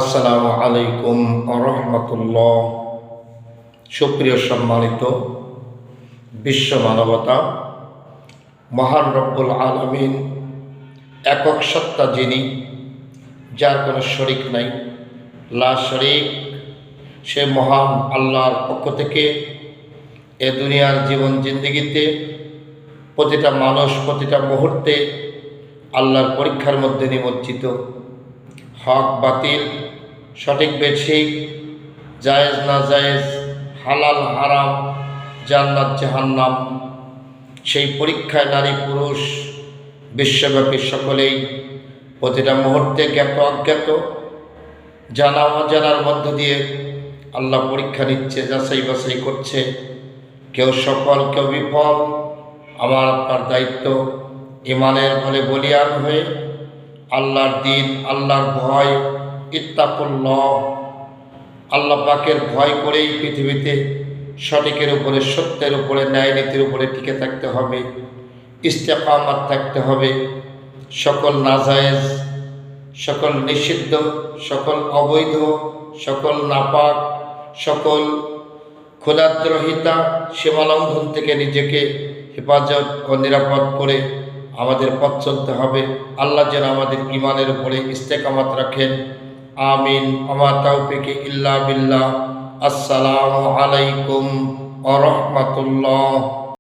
আসসালামু আলাইকুম রহমতুল্লাহ। সুপ্রিয় সম্মানিত বিশ্ব মানবতা, মহান রব্বুল আলামিন একক সত্তা, যিনি, যার কোনো শরিক নাই, লা শরিক, সে মহান আল্লাহর পক্ষ থেকে এ দুনিয়ার জীবন জিন্দেগিতে প্রতিটা মানুষ প্রতিটা মুহূর্তে আল্লাহর পরীক্ষার মধ্যে নিমজ্জিত। হক বাতিল, সঠিক বেঠিক, জায়েজ না জায়েজ, হালাল হারাম, জান্নাত জাহান্নাম, সেই পরীক্ষায় নারী পুরুষ বিশ্বব্যাপী সকলেই প্রতিটা মুহূর্তে জ্ঞাত অজ্ঞাত, জানা অজানার মধ্য দিয়ে আল্লাহ পরীক্ষা নিচ্ছে, যাচাই বাছাই করছে। কেউ সফল কেউ বিফল। আমার আপনার দায়িত্ব ইমানের বলে বলিয়ান হয়ে আল্লাহর দিন, আল্লাহর ভয়, ইত্তাকুল্লাহ, আল্লাহ পাকের ভয় করেই পৃথিবীতে সঠিকের উপরে, সত্যের উপরে, ন্যায় নীতির উপরে টিকে থাকতে হবে, ইস্তেকামাত থাকতে হবে। সকল নাজায়েজ, সকল নিষিদ্ধ, সকল অবৈধ, সকল নাপাক, সকল ক্ষুধাদ্রোহিতা, সীমালঙ্ঘন থেকে নিজেকে হেফাজত ও নিরাপদ করে আমাদের পথ চলতে হবে। আল্লাহ যেন আমাদের ইমানের উপরে ইস্তেকামাত রাখেন। আমিন। আমা তাওফিক ইল্লা বিল্লাহ। আসসালামু আলাইকুম ওয়া রাহমাতুল্লাহ।